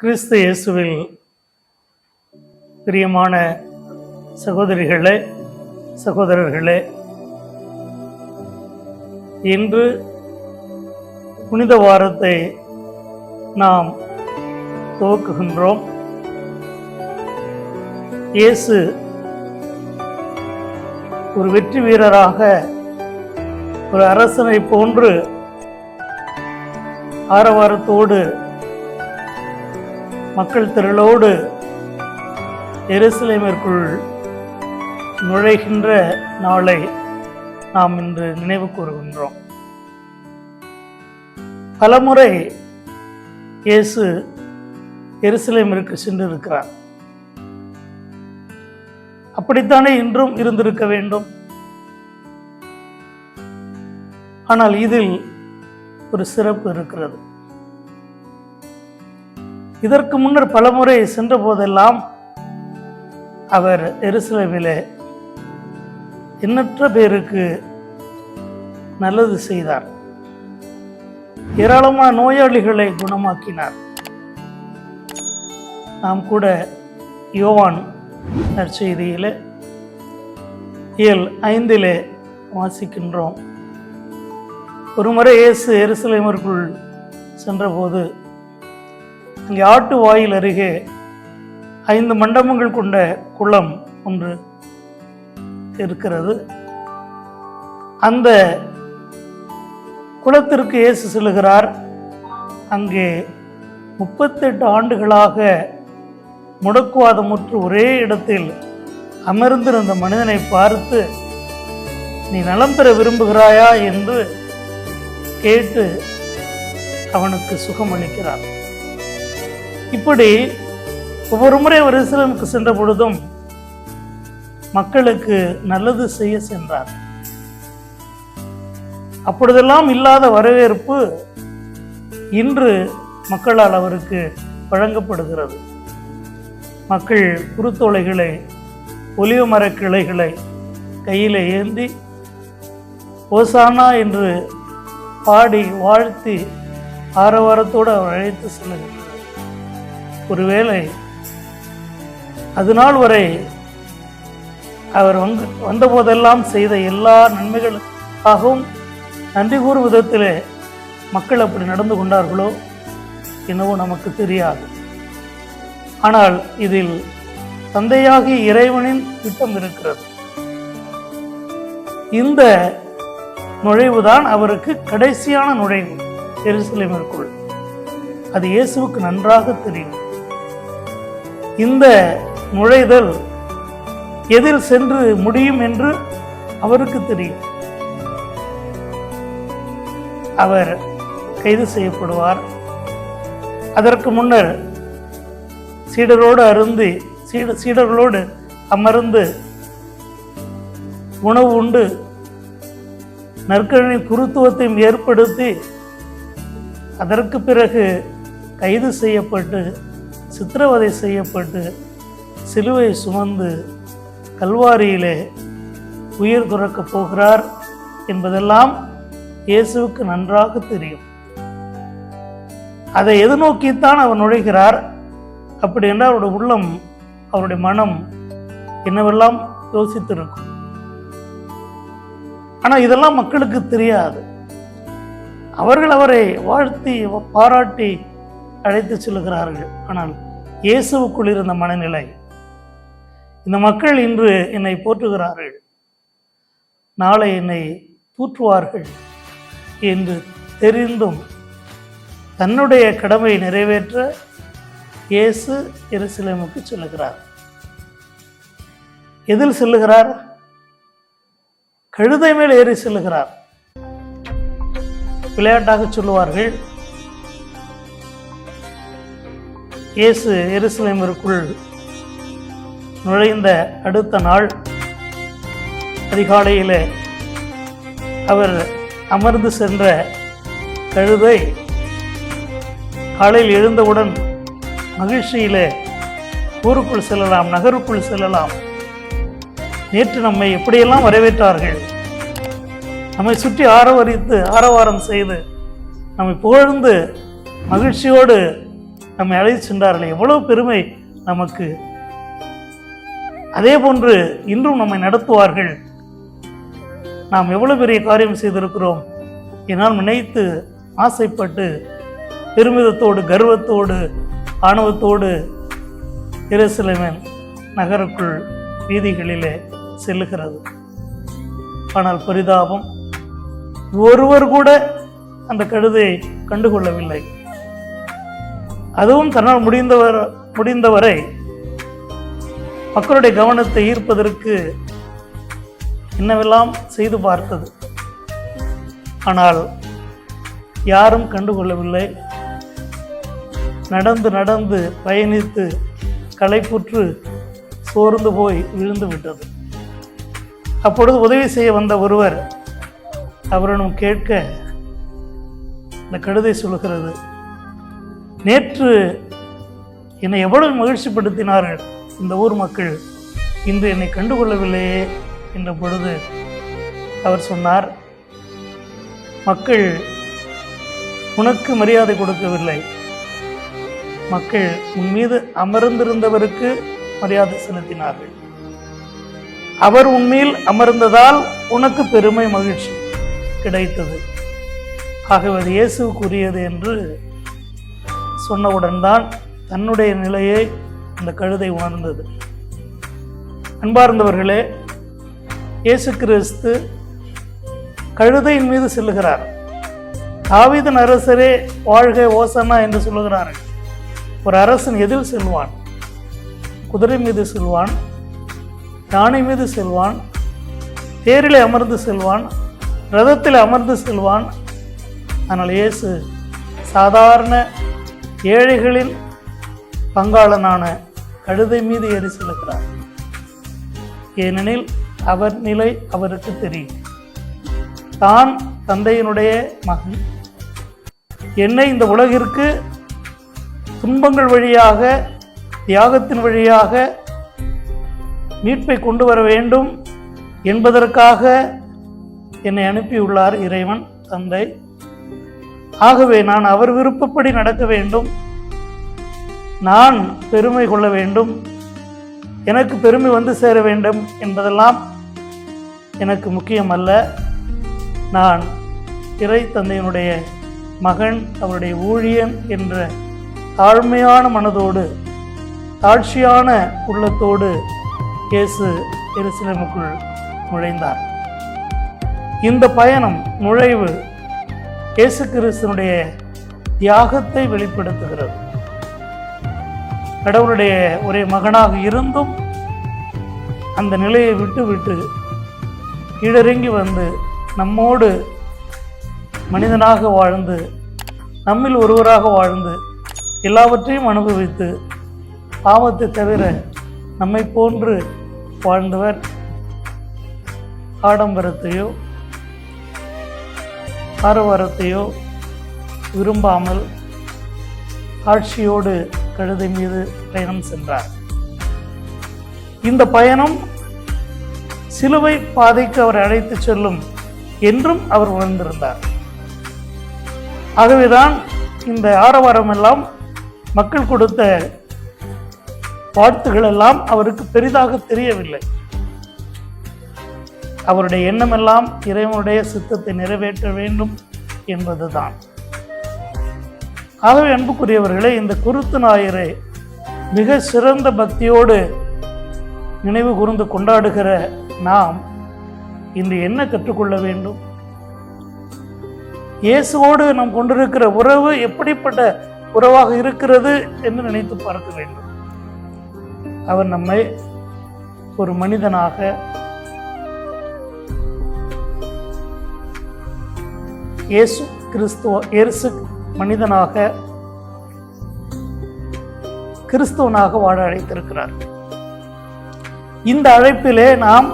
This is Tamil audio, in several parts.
கிறிஸ்து இயேசுவில் பிரியமான சகோதரிகளே, சகோதரர்களே, இன்று புனித வாரத்தை நாம் துவக்குகின்றோம். இயேசு ஒரு வெற்றி வீரராக, ஒரு அரசனை போன்று ஆரவாரத்தோடு மக்கள் திரளோடு எருசலேமிற்குள் நுழைகின்ற நாளை நாம் இன்று நினைவு கூறுகின்றோம். பலமுறை இயேசு எருசலேமிற்கு சென்றிருக்கிறார். அப்படித்தானே இன்றும் இருந்திருக்க வேண்டும். ஆனால் இதில் ஒரு சிறப்பு இருக்கிறது. இதற்கு முன்னர் பலமுறை சென்ற போதெல்லாம் அவர் எருசலேமிலே எண்ணற்ற பேருக்கு நல்லது செய்தார். ஏராளமான நோயாளிகளை குணமாக்கினார். நாம் கூட யோவான் நற்செய்தியிலே 7:5 வாசிக்கின்றோம். ஒருமுறை இயேசு எருசலேமிற்குள் சென்றபோது அங்கே ஆட்டு வாயில் அருகே 5 மண்டபங்கள் கொண்ட குளம் ஒன்று இருக்கிறது. அந்த குளத்திற்கு இயேசு செல்லுகிறார். அங்கே 38 ஆண்டுகளாக முடக்குவாதமுற்று ஒரே இடத்தில் அமர்ந்திருந்த மனிதனை பார்த்து, நீ நலம் பெற விரும்புகிறாயா என்று கேட்டு அவனுக்கு சுகமளிக்கிறார். இப்படி ஒவ்வொரு முறை ஒரு எருசலேமுக்கு சென்ற பொழுதும் மக்களுக்கு நல்லது செய்ய சென்றார். அப்பொழுதெல்லாம் இல்லாத வரவேற்பு இன்று மக்களால் அவருக்கு வழங்கப்படுகிறது. மக்கள் குருத்தோலைகளை, ஒலிவ மர கிளைகளை கையில் ஏந்தி ஓசானா என்று பாடி வாழ்த்தி ஆரவாரத்தோடு அவர் அழைத்து செல்லுகிறார். ஒருவேளை அது நாள் வரை அவர் வந்தபோதெல்லாம் செய்த எல்லா நன்மைகளுக்காகவும் நன்றி கூறும் விதத்திலே மக்கள் அப்படி நடந்து கொண்டார்களோ என்னவோ நமக்கு தெரியாது. ஆனால் இதில் தந்தையாகிய இறைவனின் திட்டம் இருக்கிறது. இந்த நுழைவுதான் அவருக்கு கடைசியான நுழைவு எருசலேமிற்குள். அது இயேசுவுக்கு நன்றாக தெரியும். இந்த நுழைதல் எதில் சென்று முடியும் என்று அவருக்கு தெரியும். அவர் கைது செய்யப்படுவார். அதற்கு முன்னர் சீடர்களோடு அமர்ந்து உணவு உண்டு நற்கருணை குருத்துவத்தையும் ஏற்படுத்தி, அதற்கு பிறகு கைது செய்யப்பட்டு சித்திரவதை செய்யப்பட்டு சிலுவை சுமந்து கல்வாரியிலே உயிர் துறக்கப் போகிறார் என்பதெல்லாம் இயேசுவுக்கு நன்றாக தெரியும். அதை எதிர்நோக்கித்தான் அவர் நுழைகிறார். அப்படி என்றால் அவருடைய உள்ளம், அவருடைய மனம் என்னவெல்லாம் யோசித்திருக்கும். ஆனால் இதெல்லாம் மக்களுக்கு தெரியாது. அவர்கள் அவரை வாழ்த்தி பாராட்டி அழைத்து செல்கிறார்கள். ஆனால் இயேசுவுக்குள் இருந்த மனநிலை, இந்த மக்கள் இன்று என்னை போற்றுகிறார்கள், நாளை என்னை தூற்றுவார்கள் என்று தெரிந்தும் தன்னுடைய கடமையை நிறைவேற்ற இயேசு எருசலேமுக்கு செல்லுகிறார். எதில் செல்லுகிறார்? கழுதை மேல் ஏறி செல்லுகிறார். விளையாட்டாக சொல்லுவார்கள், இயேசு எருசலேமிற்குள் நுழைந்த அடுத்த நாள் அதிகாலையிலே அவர் அமர்ந்து சென்ற கழுதை காலையில் எழுந்தவுடன் மகிழ்ச்சியிலே ஊருக்குள் செல்லலாம், நகருக்குள் செல்லலாம். நேற்று நம்மை எப்படியெல்லாம் வரவேற்றார்கள், நம்மை சுற்றி ஆரவாரம் செய்து நம்மை புகழ்ந்து மகிழ்ச்சியோடு நம்மை அழைத்து சென்றார்களே, எவ்வளவு பெருமை நமக்கு. அதே போன்று இன்றும் நம்மை நடத்துவார்கள். நாம் எவ்வளவு பெரிய காரியம் செய்திருக்கிறோம் என்னால் நினைத்து ஆசைப்பட்டு பெருமிதத்தோடு, கர்வத்தோடு, ஆணவத்தோடு எருசலேமின் நகருக்குள் வீதிகளிலே செல்லுகிறது. ஆனால் பரிதாபம், ஒருவர் கூட அந்த கழுதையை கண்டுகொள்ளவில்லை. அதுவும் தன்னால் முடிந்தவரை மக்களுடைய கவனத்தை ஈர்ப்பதற்கு என்னவெல்லாம் செய்து பார்த்தது. ஆனால் யாரும் கண்டுகொள்ளவில்லை. நடந்து நடந்து பயணித்து களைப்புற்று சோர்ந்து போய் விழுந்து விட்டது. அப்பொழுது உதவி செய்ய வந்த ஒருவர் அவரிடம் கேட்க, இந்த கழுதை சொல்கிறது, நேற்று என்னை எவ்வளவு மகிழ்ச்சிப்படுத்தினார்கள் இந்த ஊர் மக்கள், இன்று என்னை கண்டுகொள்ளவில்லையே என்ற பொழுது அவர் சொன்னார், மக்கள் உனக்கு மரியாதை கொடுக்கவில்லை, மக்கள் உன் மீது அமர்ந்திருந்தவருக்கு மரியாதை செலுத்தினார்கள். அவர் உண்மையில் அமர்ந்ததால் உனக்கு பெருமை, மகிழ்ச்சி கிடைத்தது. ஆகவே அது இயேசுக்குரியது என்று சொன்னவுடன் தான் தன்னுடைய நிலையை அந்த கழுதை உணர்ந்தது. அன்பார்ந்தவர்களே, இயேசு கிறிஸ்து கழுதையின் மீது செல்லுகிறார். தாவீதின் அரசரே வாழ்க ஓசன்னா என்று சொல்லுகிறார்கள். ஒரு அரசன் எதில் செல்வான்? குதிரை மீது செல்வான், யானை மீது செல்வான், தேரிலே அமர்ந்து செல்வான், ரதத்தில் அமர்ந்து செல்வான். ஆனால் இயேசு சாதாரண ஏழைகளின் பங்காளனான கழுதை மீது ஏறி செல்கிறார். ஏனெனில் அவர் நிலை அவருக்கு தெரியும். தான் தந்தையினுடைய மகன், என்னை இந்த உலகிற்கு துன்பங்கள் வழியாக, தியாகத்தின் வழியாக மீட்பை கொண்டு வர வேண்டும் என்பதற்காக என்னை அனுப்பியுள்ளார் இறைவன் தந்தை. ஆகவே நான் அவர் விருப்பப்படி நடக்க வேண்டும், நான் பெருமை கொள்ள வேண்டும், எனக்கு பெருமை வந்து சேர வேண்டும் என்பதெல்லாம் எனக்கு முக்கியமல்ல. நான் இறை தந்தையினுடைய மகன், அவருடைய ஊழியன் என்ற தாழ்மையான மனதோடு, தாழ்ச்சியான உள்ளத்தோடு இயேசு எருசலேமுக்குள் நுழைந்தார். இந்த பயணம், நுழைவு இயேசு கிறிஸ்துவினுடைய தியாகத்தை வெளிப்படுத்துகிறது. கடவுளுடைய ஒரே மகனாக இருந்தும் அந்த நிலையை விட்டு கீழிறங்கி வந்து நம்மோடு மனிதனாக வாழ்ந்து, நம்மில் ஒருவராக வாழ்ந்து, எல்லாவற்றையும் அனுபவித்து, பாவத்தை தவிர நம்மை போன்று வாழ்ந்தவர் ஆடம்பரத்தையோ ஆரவாரத்தையோ விரும்பாமல் ஆட்சியோடு கழுதை மீது பயணம் சென்றார். இந்த பயணம் சிலுவை பாதைக்கு அவர் அழைத்து செல்லும் என்றும் அவர் உணர்ந்திருந்தார். ஆகவேதான் இந்த ஆரவாரம் எல்லாம், மக்கள் கொடுத்த வாழ்த்துகள் எல்லாம் அவருக்கு பெரிதாக தெரியவில்லை. அவருடைய எண்ணமெல்லாம் இறைவனுடைய சித்தத்தை நிறைவேற்ற வேண்டும் என்பதுதான். ஆகவே அன்புக்குரியவர்களே, இந்த குருத்து ஞாயிறை மிக சிறந்த பக்தியோடு நினைவு கூர்ந்து கொண்டாடுகிற நாம் இன்று என்ன கற்றுக்கொள்ள வேண்டும்? இயேசுவோடு நாம் கொண்டிருக்கிற உறவு எப்படிப்பட்ட உறவாக இருக்கிறது என்று நினைத்து பார்க்க வேண்டும். அவர் நம்மை ஒரு மனிதனாக, இயேசு மனிதனாக, கிறிஸ்துவனாக வாழ அழைத்திருக்கிறார். இந்த அழைப்பிலே நாம்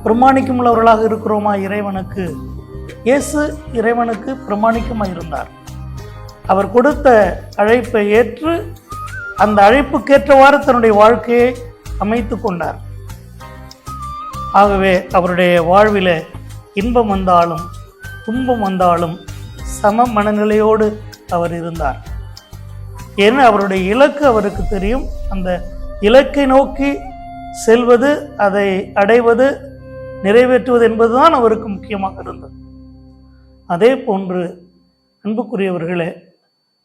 பிரமாணிக்கம் உள்ளவர்களாக இருக்கிறோமா இறைவனுக்கு? இயேசு இறைவனுக்கு பிரமாணிக்கமாக இருந்தார். அவர் கொடுத்த அழைப்பை ஏற்று அந்த அழைப்புக்கேற்றவாறு தன்னுடைய வாழ்க்கையை அமைத்து கொண்டார். ஆகவே அவருடைய வாழ்விலே இன்பம் வந்தாலும் துன்பம் வந்தாலும் சம மனநிலையோடு அவர் இருந்தார். ஏன்னா அவருடைய இலக்கு அவருக்கு தெரியும். அந்த இலக்கை நோக்கி செல்வது, அதை அடைவது, நிறைவேற்றுவது என்பதுதான் அவருக்கு முக்கியமாக இருந்தது. அதே போன்று அன்புக்குரியவர்களே,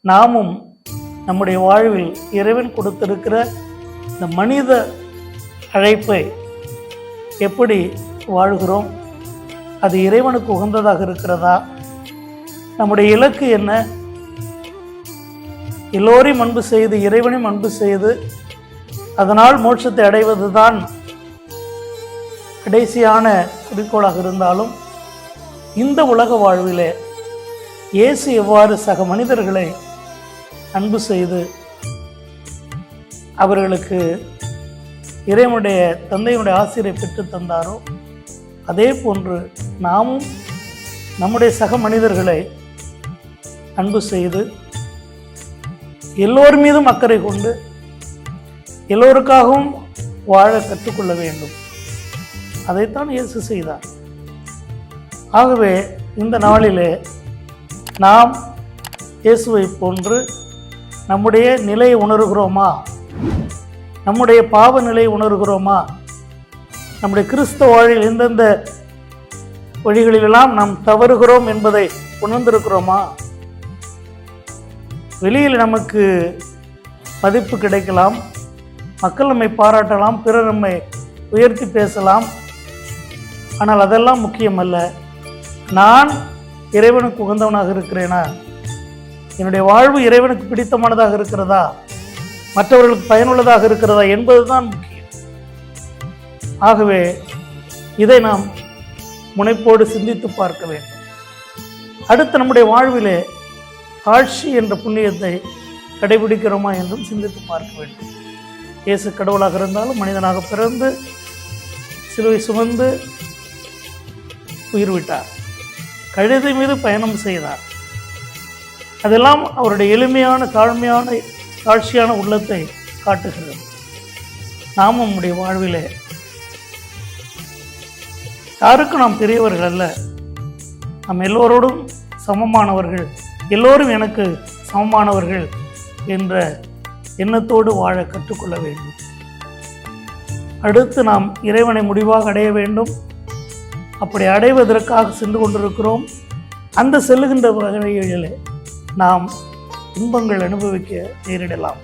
நாமும் நம்முடைய வாழ்வில் இறைவன் கொடுத்திருக்கிற இந்த மனித அழைப்பை எப்படி வாழ்கிறோம்? அது இறைவனுக்கு உகந்ததாக இருக்கிறதா? நம்முடைய இலக்கு என்ன? எல்லோரையும் அன்பு செய்து, இறைவனையும் அன்பு செய்து, அதனால் மோட்சத்தை அடைவதுதான் கடைசியான குறிக்கோளாக இருந்தாலும், இந்த உலக வாழ்விலே இயேசு எவ்வாறு சக மனிதர்களை அன்பு செய்து அவர்களுக்கு இறைவனுடைய தந்தையினுடைய ஆசிரியை பெற்று தந்தாரோ, அதே போன்று நாமும் நம்முடைய சக மனிதர்களை அன்பு செய்து எல்லோர் மீதும் அக்கறை கொண்டு எல்லோருக்காகவும் வாழ கற்றுக்கொள்ள வேண்டும். அதைத்தான் இயேசு செய்தார். ஆகவே இந்த நாளிலே நாம் இயேசுவை போன்று நம்முடைய நிலையை உணர்கிறோமா? நம்முடைய பாவ நிலையை உணர்கிறோமா? நம்முடைய கிறிஸ்தவ வாழ்வில் எந்தெந்த வழிகளிலெல்லாம் நாம் தவறுகிறோம் என்பதை உணர்ந்திருக்கிறோமா? வெளியில் நமக்கு மதிப்பு கிடைக்கலாம், மக்கள் நம்மை பாராட்டலாம், பிறர் நம்மை உயர்த்தி பேசலாம். ஆனால் அதெல்லாம் முக்கியமல்ல. நான் இறைவனுக்கு உகந்தவனாக இருக்கிறேனா? என்னுடைய வாழ்வு இறைவனுக்கு பிடித்தமானதாக இருக்கிறதா? மற்றவர்களுக்கு பயனுள்ளதாக இருக்கிறதா என்பதுதான் முக்கியம். ஆகவே இதை நாம் முனைப்போடு சிந்தித்து பார்க்க வேண்டும். அடுத்து நம்முடைய வாழ்விலே தாழ்ச்சி என்ற புண்ணியத்தை கடைபிடிக்கிறோமா என்றும் சிந்தித்து பார்க்க வேண்டும். இயேசு கடவுளாக இருந்தாலும் மனிதனாக பிறந்து சிலுவை சுமந்து உயிர் விட்டார். கழுதை மீது பயணம் செய்தார். அதெல்லாம் அவருடைய எளிமையான, தாழ்ச்சியான உள்ளத்தை காட்டுகிறது. நாமும் நம்முடைய வாழ்விலே யாருக்கும் நாம் பெரியவர்கள் அல்ல, நாம் எல்லோரோடும் சமமானவர்கள், எல்லோரும் எனக்கு சமமானவர்கள் என்ற எண்ணத்தோடு வாழ கற்றுக்கொள்ள வேண்டும். அடுத்து நாம் இறைவனை முடிவாக அடைய வேண்டும். அப்படி அடைவதற்காக சென்று கொண்டிருக்கிறோம். அந்த செல்லுகின்ற வகையிலே நாம் துன்பங்கள் அனுபவிக்க நேரிடலாம்.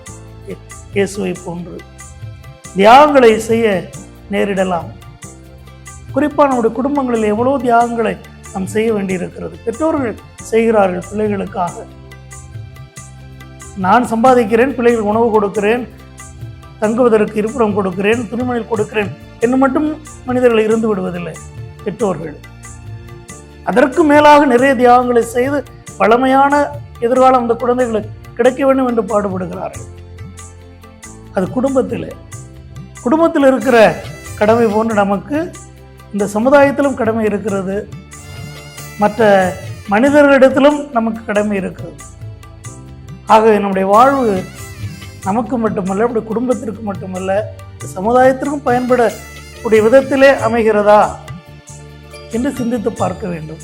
இயேசுவை போன்று தியாகங்களை செய்ய நேரிடலாம். குறிப்பாக நம்முடைய குடும்பங்களில் எவ்வளோ தியாகங்களை நாம் செய்ய வேண்டியிருக்கிறது. பெற்றோர்கள் செய்கிறார்கள் பிள்ளைகளுக்காக. நான் சம்பாதிக்கிறேன், பிள்ளைகளுக்கு உணவு கொடுக்கிறேன், தங்குவதற்கு இருப்பிடம் கொடுக்கிறேன், துணிமணிகள் கொடுக்கிறேன் என்று மட்டும் மனிதர்கள் இருந்து விடுவதில்லை பெற்றோர்கள். அதற்கு மேலாக நிறைய தியாகங்களை செய்து பழமையான எதிர்காலம் அந்த குழந்தைகளுக்கு கிடைக்க வேண்டும் என்று பாடுபடுகிறார்கள். அது குடும்பத்தில் இருக்கிற கடமை போன்று நமக்கு இந்த சமுதாயத்திலும் கடமை இருக்கிறது, மற்ற மனிதர்களிடத்திலும் நமக்கு கடமை இருக்கிறது. ஆகவே நம்முடைய வாழ்வு நமக்கு மட்டுமல்ல, நம்முடைய குடும்பத்திற்கு மட்டுமல்ல, சமுதாயத்திற்கும் பயன்படக்கூடிய விதத்திலே அமைகிறதா என்று சிந்தித்து பார்க்க வேண்டும்.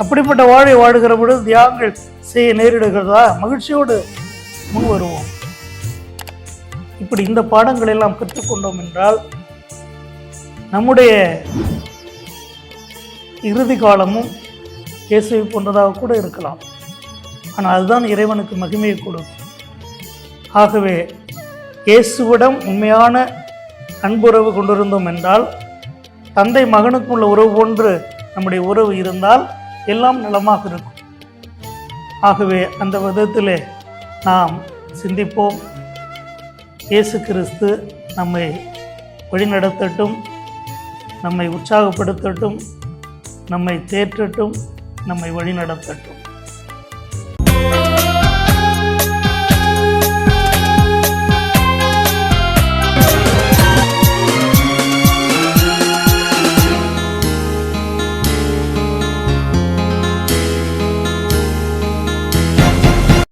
அப்படிப்பட்ட வாழ்வை வாழுகிற பொழுது தியாகங்கள் செய்ய நேரிடுகிறதா? மகிழ்ச்சியோடு முன் வருவோம். இப்படி இந்த பாடங்களை எல்லாம் கற்றுக்கொண்டோம் என்றால் நம்முடைய இறுதி காலமும் இயேசுவை போன்றதாக கூட இருக்கலாம். ஆனால் அதுதான் இறைவனுக்கு மகிமையை கொடுக்கும். ஆகவே இயேசுவிடம் உண்மையான அன்புறவு கொண்டிருந்தோம் என்றால், தந்தை மகனுக்கு உள்ள உறவு போன்று நம்முடைய உறவு இருந்தால் எல்லாம் நலமாக இருக்கும். ஆகவே அந்த விதத்திலே நாம் சிந்திப்போம். இயேசு கிறிஸ்து நம்மை வழிநடத்தட்டும், நம்மை உற்சாகப்படுத்தட்டும், நம்மை தேற்றட்டும், நம்மை வழிநடத்தட்டும்.